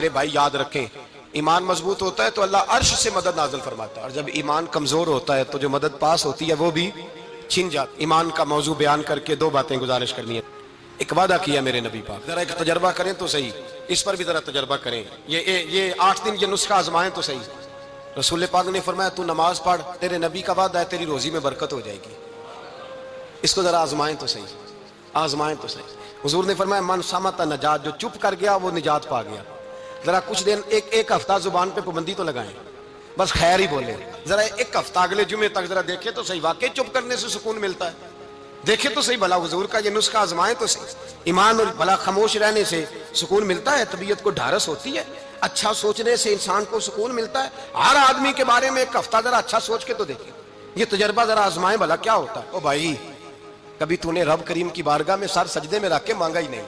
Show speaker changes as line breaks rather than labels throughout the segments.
میرے بھائی یاد رکھیں، ایمان مضبوط ہوتا ہے تو اللہ عرش سے مدد نازل فرماتا ہے، اور جب ایمان کمزور ہوتا ہے تو جو مدد پاس ہوتی ہے وہ بھی چھن جاتی۔ ایمان کا موضوع بیان کر کے دو باتیں گزارش کرنی ہے۔ ایک وعدہ کیا میرے نبی پاک، ذرا ایک تجربہ کریں تو صحیح، اس پر بھی ذرا تجربہ کریں، یہ 8 دن یہ نسخہ آزمائیں تو صحیح۔ رسول پاک نے فرمایا تو نماز پڑھ، تیرے نبی کا وعدہ ہے تیری روزی میں برکت ہو جائے گی، اس کو ذرا آزمائیں تو صحیح، آزمائیں تو صحیح۔ حضور نے فرمایا من صمت نجات، جو چپ کر گیا وہ نجات پا گیا۔ ذرا کچھ دن ایک ہفتہ زبان پہ پابندی تو لگائیں، بس خیر ہی بولیں، ذرا ایک ہفتہ اگلے جمعے تک ذرا دیکھیں تو صحیح، واقعی چپ کرنے سے سکون ملتا ہے، دیکھیں تو صحیح بھلا حضور کا یہ نسخہ آزمائیں تو صحیح۔ ایمان اور بھلا خاموش رہنے سے سکون ملتا ہے، طبیعت کو ڈھارس ہوتی ہے، اچھا سوچنے سے انسان کو سکون ملتا ہے۔ ہر آدمی کے بارے میں ایک ہفتہ ذرا اچھا سوچ کے تو دیکھیں، یہ تجربہ ذرا آزمائیں بھلا کیا ہوتا ہے۔ او بھائی، کبھی تو نے رب کریم کی بارگاہ میں سر سجدے میں رکھ کے مانگا ہی نہیں،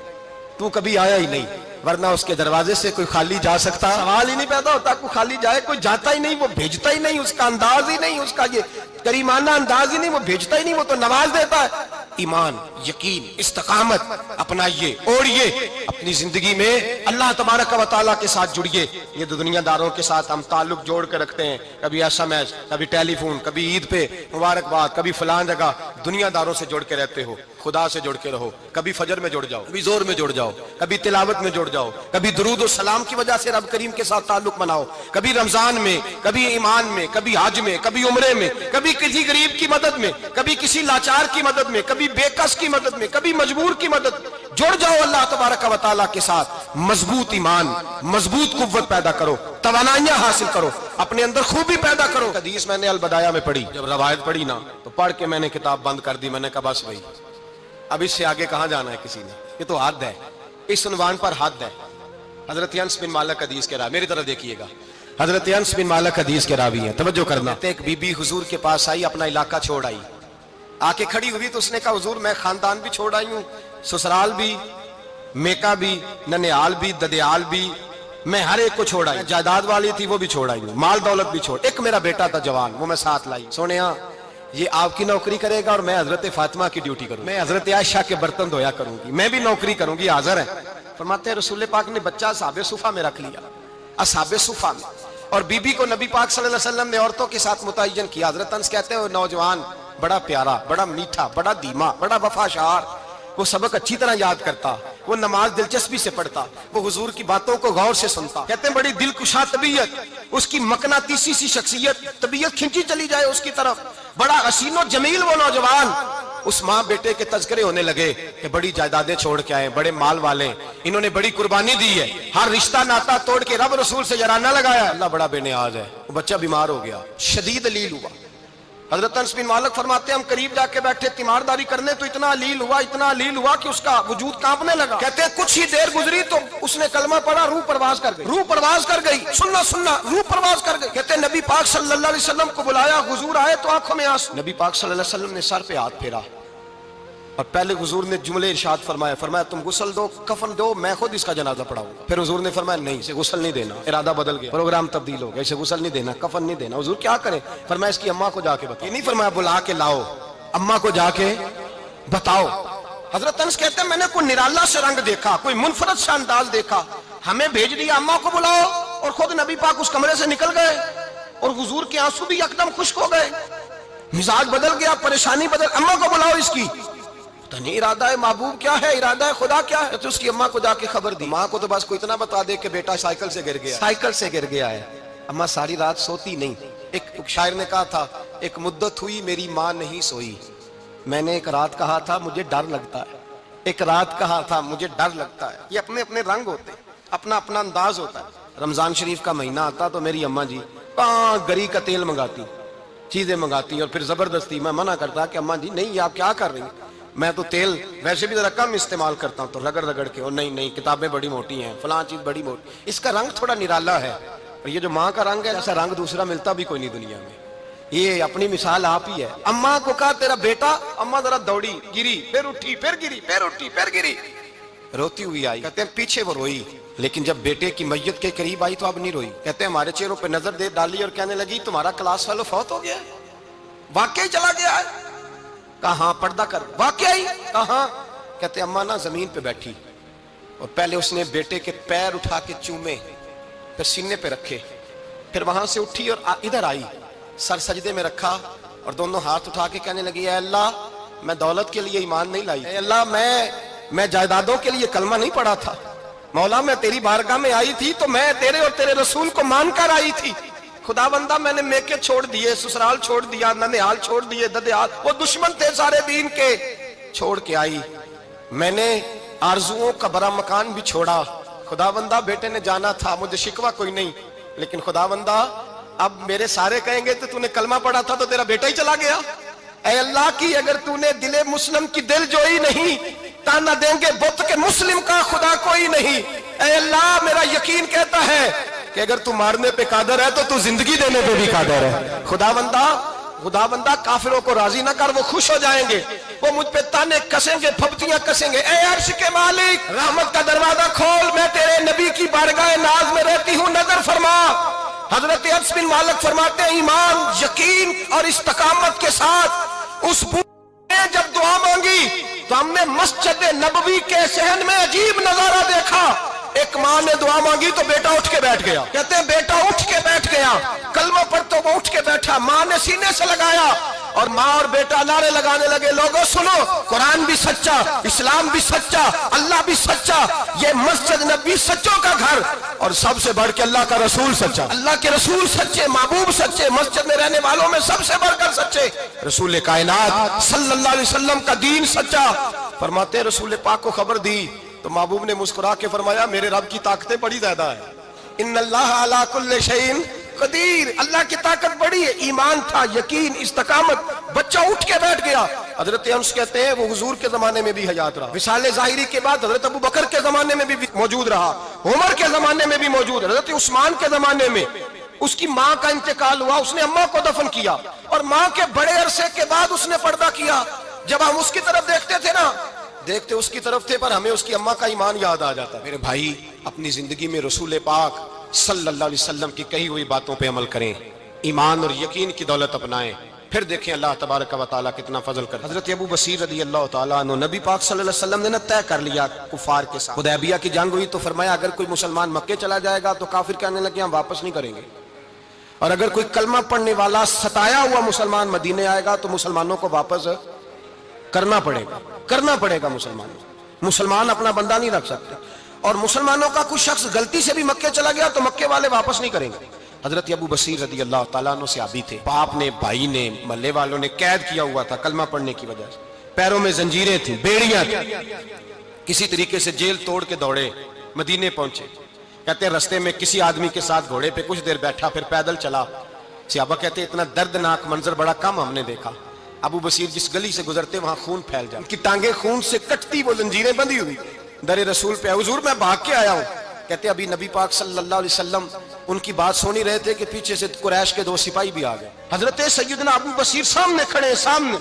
تو کبھی آیا ہی نہیں، ورنہ اس کے دروازے سے کوئی خالی جا سکتا؟ سوال ہی نہیں پیدا ہوتا کوئی خالی جائے، کوئی جاتا ہی نہیں، وہ بھیجتا ہی نہیں، اس کا انداز ہی نہیں، اس کا یہ کریمانہ انداز ہی نہیں، وہ بھیجتا ہی نہیں، وہ تو نواز دیتا ہے۔ ایمان، یقین، استقامت اپنائیے، اوڑھیے اپنی زندگی میں، اللہ تبارک و تعالیٰ کے ساتھ جڑیے۔ یہ دنیا داروں کے ساتھ ہم تعلق جوڑ کے رکھتے ہیں، کبھی SMS، کبھی ٹیلی فون، کبھی عید پہ مبارکباد، کبھی فلان جگہ، دنیا داروں سے جوڑ کے رہتے ہو، خدا سے جڑ کے رہو۔ کبھی فجر میں جڑ جاؤ، کبھی زور میں جڑ جاؤ، کبھی تلاوت میں جڑ جاؤ، کبھی درود و سلام کی وجہ سے رب کریم کے ساتھ تعلق بناؤ، کبھی رمضان میں، کبھی ایمان میں، کبھی حج میں، کبھی عمرے میں، کبھی کسی غریب کی مدد میں، کبھی کسی لاچار کی مدد میں، کبھی بے کس کی مدد میں، کبھی مجبور کی مدد میں۔ جڑ جاؤ اللہ تبارک و تعالیٰ کے ساتھ، مضبوط ایمان، مضبوط قوت پیدا کرو، توانائیاں حاصل کرو، اپنے اندر خوبی پیدا کرو۔ حدیث میں نے البدایہ میں پڑھی، جب روایت پڑھی نا تو پڑھ کے میں نے کتاب بند کر دی، میں نے کہا بس بھائی اب اس سے آگے کہاں جانا ہے کسی نے، یہ تو حد ہے، اس عنوان پر حد ہے۔ حضرت انس بن مالک حدیث کے راوی، میری طرف دیکھیے گا، حضرت انس بن مالک حدیث کے راوی ہیں، توجہ کرنا۔ ایک بی بی حضور کے پاس آئی، اپنا علاقہ چھوڑ آئی، آ کے کھڑی ہوئی تو اس نے کہا حضور میں خاندان بھی چھوڑ آئی ہوں، سسرال بھی، میکا بھی، ننیال بھی، ددیال بھی، میں ہر ایک کو چھوڑ آئی، جائیداد والی تھی وہ بھی چھوڑ آئی ہوں، مال دولت بھی چھوڑ، ایک میرا بیٹا تھا جوان، وہ میں ساتھ لائی۔ سونیا یہ آپ کی نوکری کرے گا اور میں حضرت فاطمہ کی ڈیوٹی کروں، میں حضرت عائشہ کے برتن دھویا کروں گی، میں بھی نوکری کروں گی، حاضر ہے۔ فرماتے ہیں رسول پاک نے بچہ اصحاب صفہ میں رکھ لیا، اصحاب صفہ میں، اور بی بی کو نبی پاک صلی اللہ علیہ وسلم نے عورتوں کے ساتھ متعین کیا۔ حضرت انس کہتے ہیں وہ نوجوان بڑا پیارا، بڑا میٹھا، بڑا دھیما، بڑا وفاشار، وہ سبق اچھی طرح یاد کرتا، وہ نماز دلچسپی سے پڑھتا، وہ حضور کی باتوں کو غور سے سنتا۔ کہتے ہیں بڑی دلکشا طبیعت، اس کی مقناطیسی سی شخصیت، طبیعت کھنچی چلی جائے اس کی طرف، بڑا حسین و جمیل وہ نوجوان۔ اس ماں بیٹے کے تذکرے ہونے لگے کہ بڑی جائیدادیں چھوڑ کے آئے، بڑے مال والے، انہوں نے بڑی قربانی دی ہے، ہر رشتہ ناتا توڑ کے رب رسول سے جرانہ لگایا، اللہ بڑا بے نیاز ہے۔ وہ بچہ بیمار ہو گیا، شدید علیل ہوا۔ حضرت انس بن مالک فرماتے ہیں ہم قریب جا کے بیٹھے تیمارداری کرنے تو اتنا علیل ہوا کہ اس کا وجود کانپنے لگا۔ کہتے ہیں کچھ ہی دیر گزری تو اس نے کلمہ پڑھا، روح پرواز کر گئی، روح پرواز کر گئی، سننا روح پرواز کر گئی۔ کہتے ہیں نبی پاک صلی اللہ علیہ وسلم کو بلایا، حضور آئے تو آنکھوں میں آنسو۔ نبی پاک صلی اللہ علیہ وسلم نے سر پہ ہاتھ پھیرا اور پہلے حضور نے جملے ارشاد فرمایا تم غسل دو، کفن دو، میں خود اس کا جنازہ پڑھاؤں گا۔ پھر حضور نے فرمایا نہیں، اسے غسل نہیں دینا، ارادہ بدل گیا، پروگرام تبدیل ہو گیا، اسے غسل نہیں دینا، کفن نہیں دینا۔ حضور کیا کریں؟ فرمایا اس کی اماں کو جا کے بتاؤ، یہ نہیں فرمایا بلا کے لاؤ، اماں کو جا کے بتاؤ۔ حضرت انس کہتے ہیں میں نے کوئی نرالا سے رنگ دیکھا، کوئی منفرد سا انداز دیکھا، ہمیں بھیج دیا اماں کو بلاؤ، اور خود نبی پاک اس کمرے سے نکل گئے، اور حضور کے آنسو بھی یکدم خشک ہو گئے، مزاج بدل گیا، پریشانی بدل، اماں کو بلاؤ اس کی۔ نہیں ارادہ ہے محبوب کیا ہے، ارادہ ہے خدا کیا ہے؟ تو اس کی اماں کو جا کے خبر دی، ماں کو تو بس کوئی اتنا بتا دے کہ بیٹا سائیکل سے گر گیا ہے۔ اماں ساری رات سوتی نہیں۔ ایک شاعر نے کہا تھا ایک مدت ہوئی میری ماں نہیں سوئی، میں نے ایک رات کہا تھا مجھے ڈر لگتا ہے، ایک رات کہا تھا مجھے ڈر لگتا ہے۔ یہ اپنے اپنے رنگ ہوتے ہیں، اپنا اپنا انداز ہوتا ہے۔ رمضان شریف کا مہینہ آتا تو میری اماں جی کہاں گری کا تیل منگاتی، چیزیں منگاتی، اور پھر زبردستی میں منع کرتا کہ اماں جی نہیں آپ کیا کر رہی ہیں، میں تو تیل ویسے بھی ذرا کم استعمال کرتا ہوں، تو رگڑ کے، اور نہیں کتابیں بڑی موٹی ہیں، فلاں چیز بڑی موٹی، اس کا رنگ تھوڑا نرالا ہے، اور یہ جو ماں کا رنگ ہے ایسا رنگ دوسرا ملتا بھی کوئی نہیں دنیا میں، یہ اپنی مثال آپ ہی ہے۔ اماں کو کہا تیرا بیٹا، اماں ذرا دوڑی، گری، پھر اٹھی، پھر گری، پھر اٹھی، پھر گری، روتی ہوئی آئی۔ کہتے ہیں پیچھے وہ روئی، لیکن جب بیٹے کی میت کے قریب آئی تو اب نہیں روئی۔ کہتے ہیں ہمارے چہروں پہ نظر دے ڈالی اور کہنے لگی تمہارا کلاس فیلو فوت ہو گیا ہے، واقعی چلا گیا ہے؟ کہاں پردہ کر، واقعی کہاں؟ کہتے اماں نا زمین پہ بیٹھی اور پہلے اس نے بیٹے کے پیر اٹھا کے چومے، پھر سینے پہ رکھے، پھر وہاں سے اٹھی اور ادھر آئی، سر سجدے میں رکھا اور دونوں ہاتھ اٹھا کے کہنے لگی اے اللہ میں دولت کے لیے ایمان نہیں لائی، اے اللہ میں جائیدادوں کے لیے کلمہ نہیں پڑھا تھا، مولا میں تیری بارگاہ میں آئی تھی تو میں تیرے اور تیرے رسول کو مان کر آئی تھی، خدا بندہ میں نے میکے چھوڑ دیے، سسرال چھوڑ دیا، ننیال چھوڑ دیے، ددیال، وہ دشمن تھے سارے دین کے، چھوڑ کے آئی، میں نے آرزوؤں کا بڑا مکان بھی چھوڑا، خدا بندہ بیٹے نے جانا تھا، مجھے شکوہ کوئی نہیں، لیکن خدا بندہ اب میرے سارے کہیں گے تو نے کلمہ پڑھا تھا تو تیرا بیٹا ہی چلا گیا، اے اللہ کی اگر تو نے دل مسلم کی دل جوئی نہیں، تانا دیں گے بت کے مسلم کا خدا کوئی نہیں، اے اللہ میرا یقین کہتا ہے کہ اگر تو مارنے پہ قادر ہے تو زندگی دینے پہ بھی قادر ہے، خدا بندہ کافروں کو راضی نہ کر، وہ خوش ہو جائیں گے، وہ مجھ پہ تانے کسیں گے، پھپتیاں کسیں گے، اے عرش کے مالک رحمت کا دروازہ کھول، میں تیرے نبی کی بارگاہ ناز میں رہتی ہوں، نظر فرما۔ حضرت انس بن مالک فرماتے ہیں ایمان، یقین اور استقامت کے ساتھ اس بوڑھے نے جب دعا مانگی تو ہم نے مسجد نبوی کے صحن میں عجیب نظارہ دیکھا، ایک ماں نے دعا مانگی تو بیٹا اٹھ کے بیٹھ گیا، کہتے ہیں بیٹا اٹھ کے بیٹھ گیا، کلمہ پڑھ تو وہ اٹھ کے بیٹھا، ماں نے سینے سے لگایا اور ماں اور بیٹا نعرے لگانے لگے، لوگوں سنو قرآن بھی سچا، اسلام بھی سچا، اللہ بھی سچا، یہ مسجد نبی سچوں کا گھر، اور سب سے بڑھ کے اللہ کا رسول سچا، اللہ کے رسول سچے، محبوب سچے، مسجد میں رہنے والوں میں سب سے بڑھ کر سچے، رسول کائنات صلی اللہ علیہ وسلم کا دین سچا۔ فرماتے رسول پاک کو خبر دی تو محبوب نے مسکرا کے فرمایا میرے رب کی طاقتیں بڑی زیادہ ہے، ان اللہ علی کل شیء قدیر، اللہ کی طاقت بڑی ہے، ایمان تھا، یقین، استقامت، بچہ اٹھ کے بیٹھ گیا۔ حضرت انس کہتے ہیں وہ حضور کے زمانے میں بھی حیات رہا، وصال ظاہری کے بعد حضرت ابو بکر کے زمانے میں بھی موجود رہا، عمر کے زمانے میں بھی موجود، حضرت عثمان کے زمانے میں اس کی ماں کا انتقال ہوا، اس نے اماں کو دفن کیا اور ماں کے بڑے عرصے کے بعد اس نے پردہ کیا، جب ہم اس کی طرف دیکھتے تھے نا، دیکھتے اس کی طرف تھے پر ہمیں اس کی اماں کا ایمان یاد آ جاتا۔ میرے بھائی اپنی زندگی میں رسول پاک صلی اللہ علیہ وسلم کی کہی ہوئی باتوں پہ عمل کریں، ایمان اور یقین کی دولت اپنائیں، پھر دیکھیں اللہ تبارک و تعالیٰ کتنا فضل کرتا ہے۔ حضرت ابو بصیر رضی اللہ تعالیٰ عنہ، نبی پاک صلی اللہ علیہ وسلم نے نہ طے کر لیا کفار کے ساتھ، حدیبیہ کی جنگ ہوئی تو فرمایا اگر کوئی مسلمان مکے چلا جائے گا تو کافر کہنے لگے ہم واپس نہیں کریں گے، اور اگر کوئی کلمہ پڑھنے والا ستایا ہوا مسلمان مدینے آئے گا تو مسلمانوں کو واپس کرنا پڑے گا مسلمان اپنا بندہ نہیں رکھ سکتے، اور مسلمانوں کا کچھ شخص غلطی سے بھی مکے چلا گیا تو مکے والے واپس نہیں کریں گے۔ حضرت ابو بصیر رضی اللہ تعالیٰ عنہ صحابی تھے، باپ نے، بھائی نے، محلے والوں نے قید کیا ہوا تھا کلمہ پڑھنے کی وجہ سے، پیروں میں زنجیریں تھیں، بیڑیاں تھیں، کسی طریقے سے جیل توڑ کے دوڑے مدینے پہنچے، کہتے ہیں رستے میں کسی آدمی کے ساتھ گھوڑے پہ کچھ دیر بیٹھا پھر پیدل چلا، صحابہ کہتے ہیں اتنا دردناک منظر بڑا کم ہم نے دیکھا، ابو بصیر جس گلی سے گزرتے وہاں خون پھیل جائے، ان کی ٹانگیں خون سے کٹتی، وہ زنجیریں بندھی ہوئی، در رسول پہ حضور میں بھاگ کے آیا ہوں، کہتے ابھی نبی پاک صلی اللہ علیہ وسلم ان کی بات سونی رہے تھے کہ پیچھے سے قریش کے 2 سپاہی بھی آ گئے، حضرت سیدنا ابو بصیر سامنے کھڑے، سامنے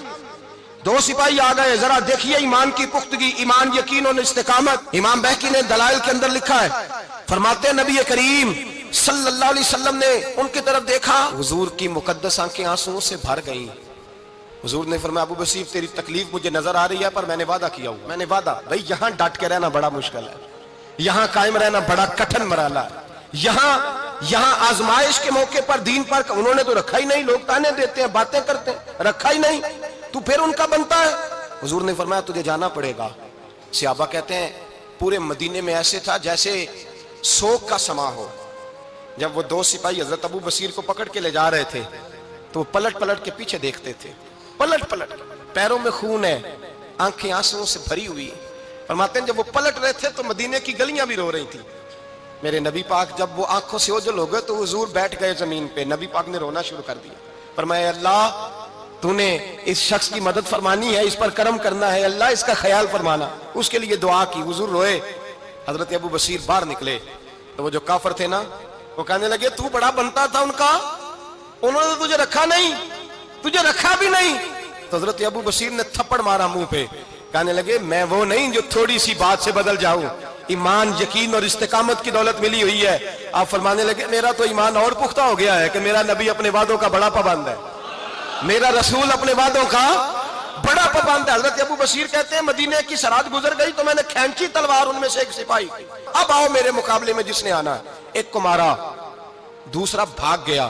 2 سپاہی آ گئے، ذرا دیکھیے ایمان کی پختگی، ایمان، یقین اور استقامت۔ امام بہقی نے دلائل کے اندر لکھا ہے، فرماتے ہیں نبی کریم صلی اللہ علیہ وسلم نے ان کی طرف دیکھا، حضور کی مقدس آنکھیں آنسوؤں سے بھر گئیں، حضور نے فرمایا ابو بصیر تیری تکلیف مجھے نظر آ رہی ہے پر میں نے وعدہ کیا ہوں، میں نے وعدہ، بھئی یہاں ڈٹ کے رہنا بڑا مشکل ہے، یہاں قائم رہنا بڑا کٹھن مرحلہ ہے، یہاں آزمائش کے موقع پر دین پر انہوں نے تو رکھا ہی نہیں، لوگ تانے دیتے ہیں، باتیں کرتے ہیں، رکھا ہی نہیں، تو پھر ان کا بنتا ہے۔ حضور نے فرمایا تجھے جانا پڑے گا۔ صحابہ کہتے ہیں پورے مدینے میں ایسے تھا جیسے سوگ کا سما ہو، جب وہ 2 سپاہی حضرت ابو بصیر کو پکڑ کے لے جا رہے تھے تو وہ پلٹ پلٹ کے پیچھے دیکھتے تھے، پلٹ پیروں میں خون ہے، آنکھیں آنسوؤں سے بھری ہوئی، فرماتے ہیں جب وہ پلٹ رہے تھے تو مدینے کی گلیاں بھی رو رہی تھیں، میرے نبی پاک جب وہ آنکھوں سے اوجھل ہو گئے تو حضور بیٹھ گئے زمین پہ، نبی پاک نے رونا شروع کر دیا، فرمایا اللہ تو نے اس شخص کی مدد فرمانی ہے، اس پر کرم کرنا ہے، اللہ اس کا خیال فرمانا، اس کے لیے دعا کی، حضور روئے۔ حضرت ابو بصیر باہر نکلے تو وہ جو کافر تھے نا وہ کہنے لگے تو بڑا بنتا تھا ان کا، انہوں نے تجھے رکھا نہیں، تجھے رکھا بھی نہیں، تو حضرت ابو بصیر نے تھپڑ مارا منہ پہ، کہنے لگے میں وہ نہیں جو تھوڑی سی بات سے بدل جاؤں، ایمان، یقین اور استقامت کی دولت ملی ہوئی ہے۔ آپ فرمانے لگے میرا تو ایمان اور پختہ ہو گیا ہے کہ میرا نبی اپنے وعدوں کا بڑا پابند ہے، میرا رسول اپنے وعدوں کا بڑا پابند ہے۔ حضرت ابو بصیر کہتے ہیں مدینے کی سرحد گزر گئی تو میں نے کھینچی تلوار ان میں سے ایک سپاہی، اب آؤ میرے مقابلے میں جس نے آنا ہے۔ ایک کو مارا، دوسرا بھاگ گیا،